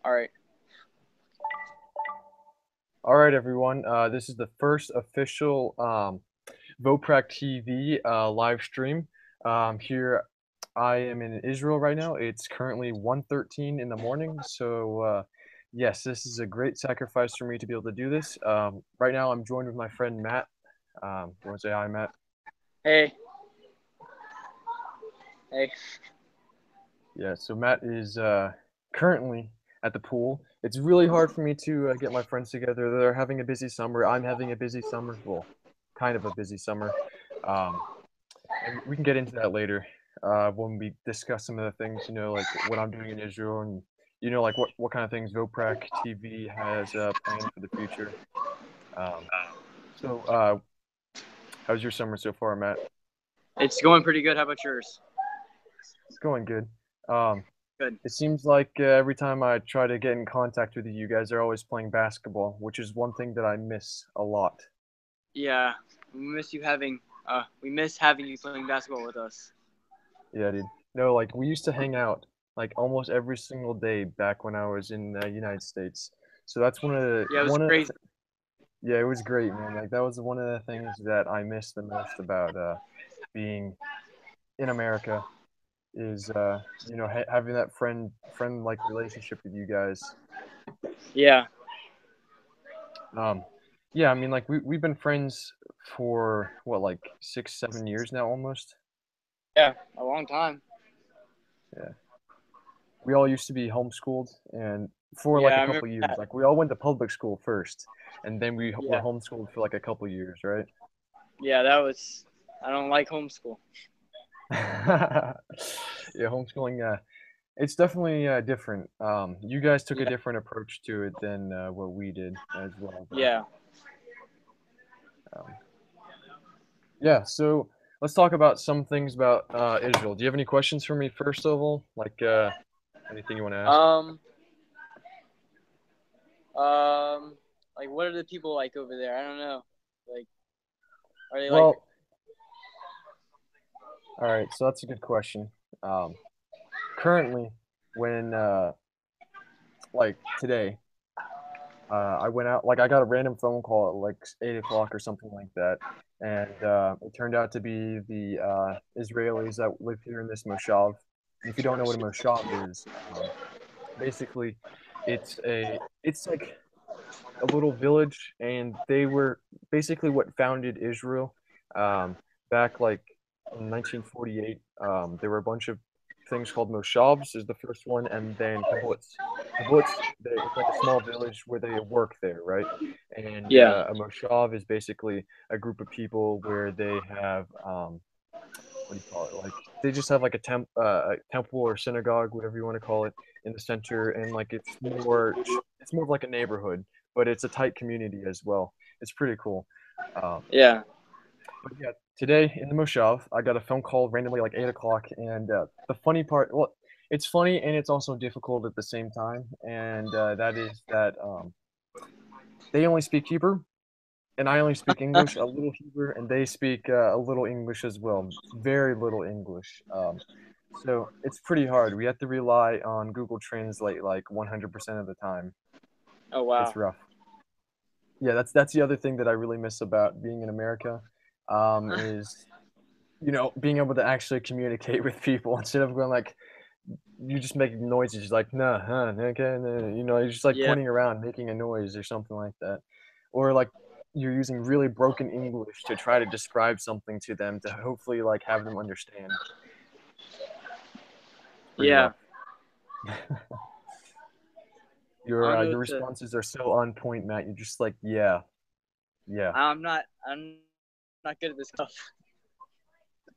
All right. All right, everyone. This is the first official VoprakTV live stream. Here, I am in Israel right now. It's currently 1:13 in the morning. Yes, this is a great sacrifice for me to be able to do this. Right now, I'm joined with my friend Matt. You want to say hi, Matt? Hey. Hey. Yeah, so Matt is currently at the pool. It's really hard for me to get my friends together. They're having a busy summer. I'm having a busy summer. Well, kind of a busy summer. Um, and we can get into that later when we discuss some of the things, like what I'm doing in Israel and, like what kind of things Voprak TV has planned for the future. Um, so, how's your summer so far, Matt? It's going pretty good. How about yours? It's going good. Um, Good. It seems like every time I try to get in contact with you, you guys are always playing basketball, which is one thing that I miss a lot. Yeah. We miss having you playing basketball with us. Yeah, dude. No, like we used to hang out like almost every single day back when I was in the United States. So that's Yeah, it was crazy. yeah, it was great, man. Like that was one of the things that I miss the most about being in America is having that friend like relationship with you guys. Yeah. Um, yeah, I mean, like we've been friends for what, like 6, 7 years now, almost. Yeah. A long time. Yeah, we all used to be homeschooled, and for like Yeah, a I remember couple years, that. like we all went to public school first, and then we were Yeah. homeschooled for like a couple years, right? Yeah, that was. I don't like homeschool. Yeah, homeschooling. It's definitely different. You guys took a Yeah. different approach to it than what we did as well, though. Yeah. Um, Yeah, so let's talk about some things about Israel. Do you have any questions for me first of all? Like anything you want to ask? Um. Um. Like, what are the people like over there? I don't know. Like, are they like? Well, all right, so that's a good question. Um, Currently, when like today, I went out, like I got a random phone call at like 8 o'clock or something like that, and it turned out to be the Israelis that live here in this moshav. And if you don't know what a moshav is, basically, it's like a little village, and they were basically what founded Israel. Um, Back like in 1948, there were a bunch of things called moshavs is the first one, and then kibbutz. Kibbutz, it's like a small village where they work there, right? And Yeah. a moshav is basically a group of people where they have what do you call it? Like they just have like a temple or synagogue, whatever you want to call it, in the center, and like it's more of like a neighborhood, but it's a tight community as well. It's pretty cool. Um, Yeah. but yeah, today in the Moshav, I got a phone call randomly like 8 o'clock, and the funny part, well, it's funny and it's also difficult at the same time, and that is that they only speak Hebrew, and I only speak English, a little Hebrew, and they speak a little English as well, very little English. So it's pretty hard. We have to rely on Google Translate like 100% of the time. Oh It's wow. rough. Yeah, that's the other thing that I really miss about being in America, is being able to actually communicate with people instead of going like you just making noises like nah, huh, okay, nah, you're just like Yeah. pointing around, making a noise or something like that, or like you're using really broken English to try to describe something to them to hopefully like have them understand. Pretty Yeah. rough. I don't know Your what to. responses are so on point, Matt. You're just like, yeah, yeah. I'm not. I'm not good at this stuff.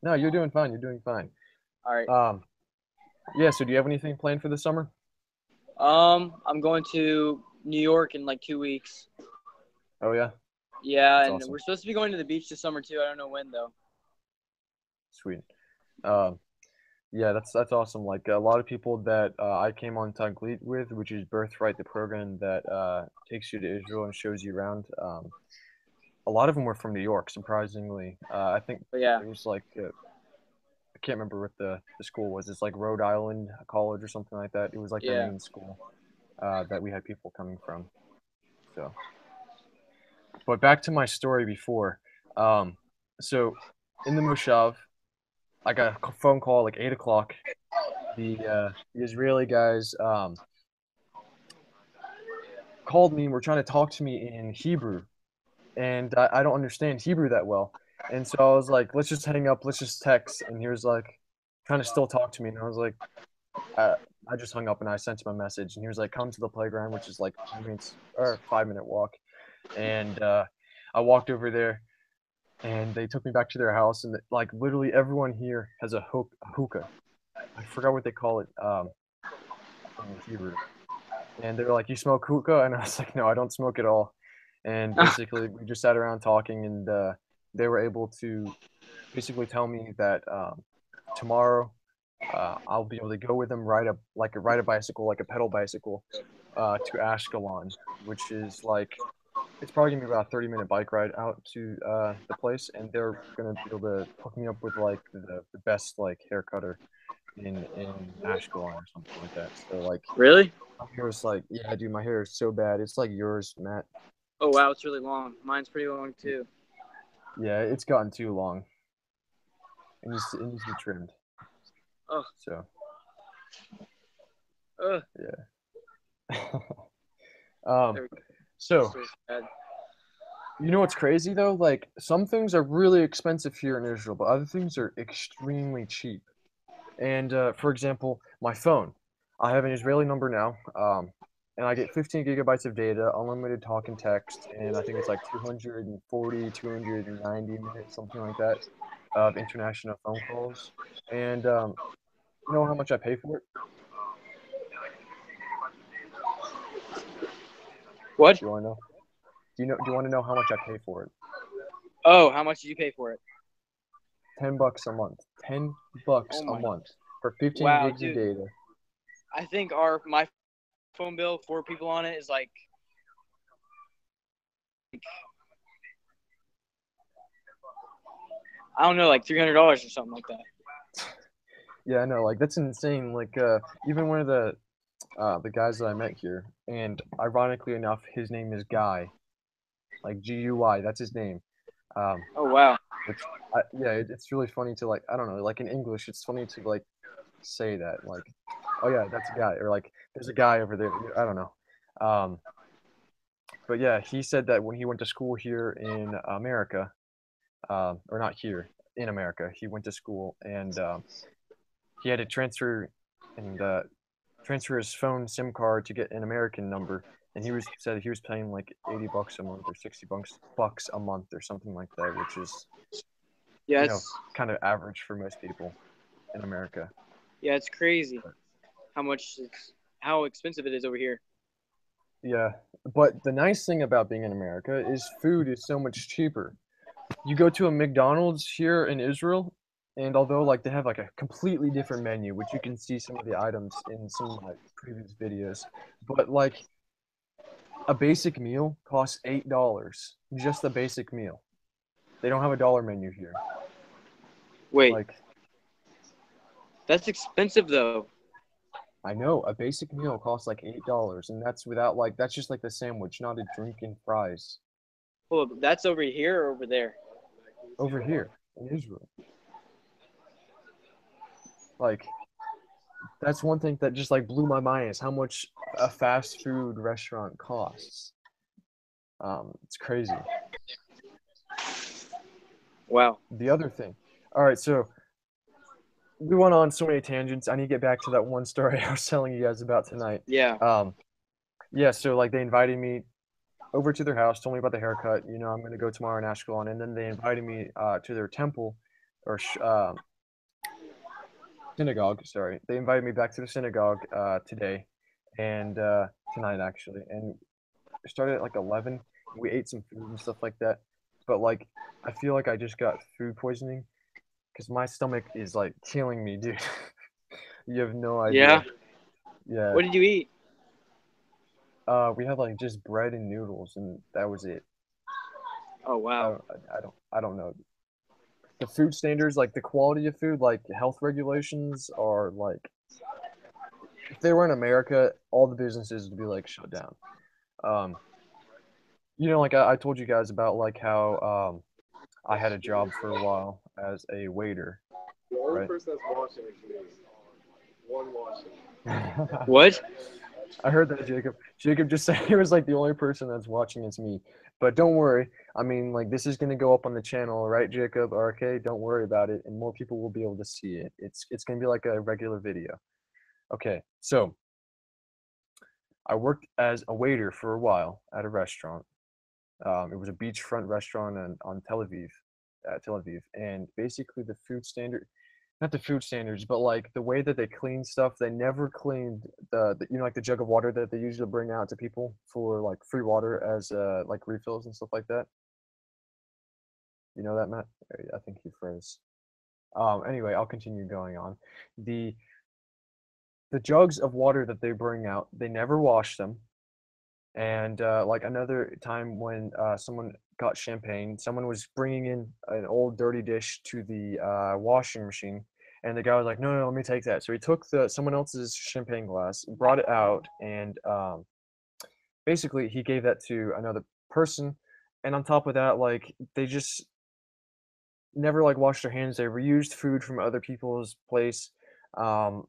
No, you're doing fine. You're doing fine. All right. Um, yeah. So, do you have anything planned for the summer? I'm going to New York in like 2 weeks. Oh yeah, Yeah, that's and awesome. we're supposed to be going to the beach this summer too. I don't know when though. Sweet. Um, Yeah, that's awesome. Like a lot of people that I came on Taglit with, which is Birthright, the program that takes you to Israel and shows you around. A lot of them were from New York, surprisingly. I think But yeah. it was like I can't remember what the school was. It's like Rhode Island College or something like that. It was like their Yeah. main school. that we had people coming from. So, but back to my story before. Um, so in the Moshav, I got a phone call like 8 o'clock. The Israeli guys called me and were trying to talk to me in Hebrew, and I don't understand Hebrew that well. And so I was like, let's just hang up, let's just text. And he was like, trying to still talk to me. And I was like, uh, I just hung up and I sent him a message. And he was like, come to the playground, which is like 10 minutes or 5 minute walk. And I walked over there and they took me back to their house. And like literally everyone here has a hookah. I forgot what they call it in Hebrew. And they were like, you smoke hookah? And I was like, no, I don't smoke at all. And basically, we just sat around talking, and they were able to basically tell me that tomorrow I'll be able to go with them ride a bicycle, like a pedal bicycle, to Ashkelon, which is like it's probably gonna be about a 30-minute bike ride out to the place, and they're gonna be able to hook me up with like the best like hair cutter in Ashkelon or something like that. So like Really? my hair is like yeah, dude, my hair is so bad. It's like yours, Matt. Oh wow, it's really long. Mine's pretty long too. Yeah, it's gotten too long. It needs to be trimmed. Oh, So ugh. yeah. um, There we go. so So sad. you know what's crazy though? Like some things are really expensive here in Israel, but other things are extremely cheap. And for example, my phone. I have an Israeli number now, and I get 15 gigabytes of data, unlimited talk and text, and I think it's like 240, 290 minutes, something like that, of international phone calls. And you know how much I pay for it? What? Do you want to know? Do you want to know how much I pay for it? Oh, how much did you pay for it? $10 a month. 10 bucks Oh a my. month for 15 Wow, gigs of dude. data. I think our my phone bill, 4 people on it, is like I don't know, like $300 or something like that. Yeah, I know, like that's insane. Like even one of the guys that I met here, and ironically enough, his name is Guy, like Guy. That's his name. Um, Oh wow. which yeah, it's really funny to like I don't know, like in English, it's funny to like say that like, oh yeah, that's a guy, or like there's a guy over there. I don't know. Um, but yeah, he said that when he went to school here in America, or not here in America, he went to school and he had to and transfer his phone SIM card to get an American number, and said he was paying like $80 a month or 60 bucks a month or something like that, which is Yeah, you know it's kind of average for most people in America. yeah, it's crazy But, how expensive it is over here. yeah, but the nice thing about being in America is food is so much cheaper. You go to a McDonald's here in Israel, and although like they have like a completely different menu, which you can see some of the items in some of my previous videos, but like a basic meal costs $8. Just a basic meal. They don't have a dollar menu here. Wait, Like that's expensive though. I know a basic meal costs like $8, and that's without like that's just like the sandwich, not a drink and fries. Hold up, that's over here or over there? Over here in Israel, like that's one thing that just like blew my mind is how much a fast food restaurant costs. It's crazy. Wow. The other thing, all right, so we went on so many tangents. I need to get back to that one story I was telling you guys about tonight. Yeah. Um, yeah, so like they invited me over to their house, told me about the haircut. You know, I'm gonna go tomorrow in Ashkelon, and then they invited me to their temple or synagogue. Sorry, they invited me back to the synagogue today and tonight actually, and it started at like 11. We ate some food and stuff like that, but like I feel like I just got food poisoning because my stomach is like killing me, dude. You have no Yeah. idea. Yeah, What did you eat? we had like just bread and noodles, and that was it. Oh I wow. don't, I don't know. The food standards, like the quality of food, like health regulations are like if they were in America, all the businesses would be like shut down. Um, like I told you guys about like how I had a job for a while as a waiter, The only right? person that's watching is me. One watching. What? I heard that, Jacob. Jacob just said he was like the only person that's watching is me. But don't worry. I mean, like this is gonna go up on the channel, right, Jacob? Okay, don't worry about it, and more people will be able to see it. It's gonna be like a regular video. Okay, so I worked as a waiter for a while at a restaurant. It was a beachfront restaurant on Tel Aviv, and basically the food standard, not the food standards, but like the way that they clean stuff, they never cleaned like the jug of water that they usually bring out to people for like free water as like refills and stuff like that. You know that, Matt? I think he froze. Anyway, I'll continue going on. The the jugs of water that they bring out, they never wash them. And like another time when someone got champagne, someone was bringing in an old dirty dish to the washing machine, and the guy was like, "No, no, let me take that." So he took the someone else's champagne glass, brought it out, and basically he gave that to another person. And on top of that, like they just never like washed their hands. They reused food from other people's place. Um,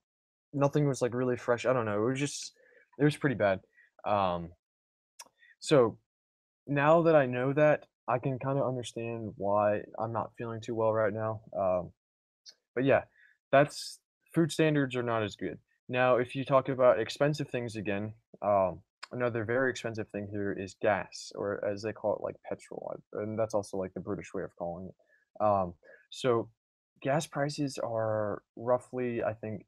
Nothing was like really fresh. I don't know. It was pretty bad. Um, so now that I know that, I can kind of understand why I'm not feeling too well right now. But yeah, that's food standards are not as good. Now, if you talk about expensive things again, another very expensive thing here is gas, or as they call it, like petrol, and that's also like the British way of calling it. So gas prices are roughly, I think,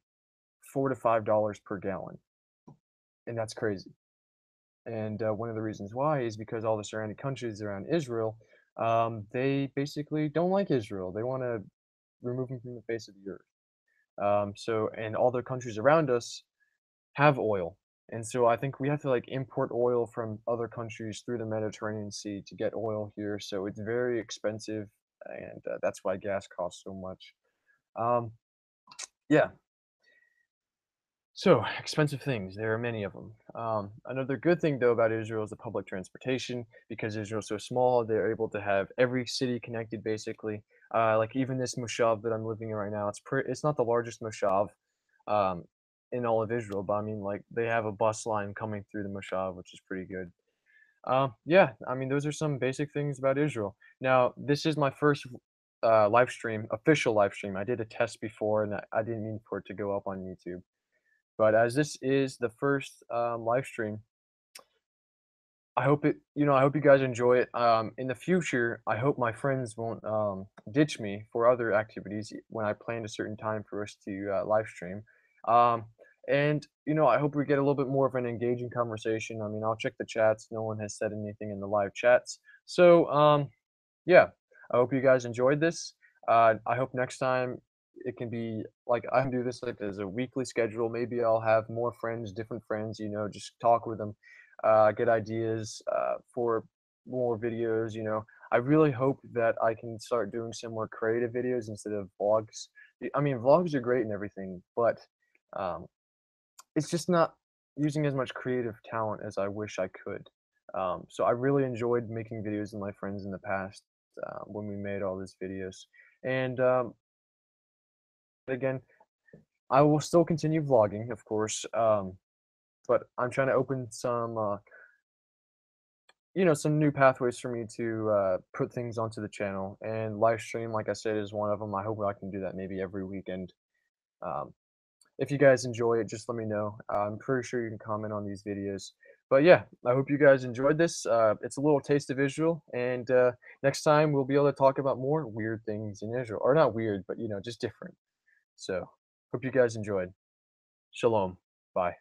$4 to $5 per gallon, and that's crazy. And one of the reasons why is because all the surrounding countries around Israel, they basically don't like Israel. They want to remove him from the face of the earth. And all the countries around us have oil. And so I think we have to like import oil from other countries through the Mediterranean Sea to get oil here. So it's very expensive, and that's why gas costs so much. Um, yeah, so, expensive things, there are many of them. Another good thing, though, about Israel is the public transportation. Because Israel's so small, they're able to have every city connected, basically. Like even this moshav that I'm living in right now, it's not the largest moshav um, in all of Israel, but I mean, like they have a bus line coming through the moshav, which is pretty good. Yeah, I mean, those are some basic things about Israel. Now, this is my first live stream, official live stream. I did a test before, and I didn't mean for it to go up on YouTube. But as this is the first live stream, I hope you guys enjoy it. In the future, I hope my friends won't ditch me for other activities when I plan a certain time for us to live stream. Um, and I hope we get a little bit more of an engaging conversation. I mean, I'll check the chats. No one has said anything in the live chats. So, yeah, I hope you guys enjoyed this. I hope next time it can be like I can do this like as a weekly schedule. Maybe I'll have more friends, different friends, just talk with them, get ideas for more videos. I really hope that I can start doing some more creative videos instead of vlogs. I mean, vlogs are great and everything, but um, it's just not using as much creative talent as I wish I could. So I really enjoyed making videos with my friends in the past when we made all these videos. And again, I will still continue vlogging, of course, but I'm trying to open some new pathways for me to put things onto the channel. And live stream, like I said, is one of them. I hope I can do that maybe every weekend. Um, If you guys enjoy it, just let me know. I'm pretty sure you can comment on these videos. But yeah, I hope you guys enjoyed this. It's a little taste of Israel, and next time we'll be able to talk about more weird things in Israel. Or not weird, but just different. So, hope you guys enjoyed. Shalom. Bye.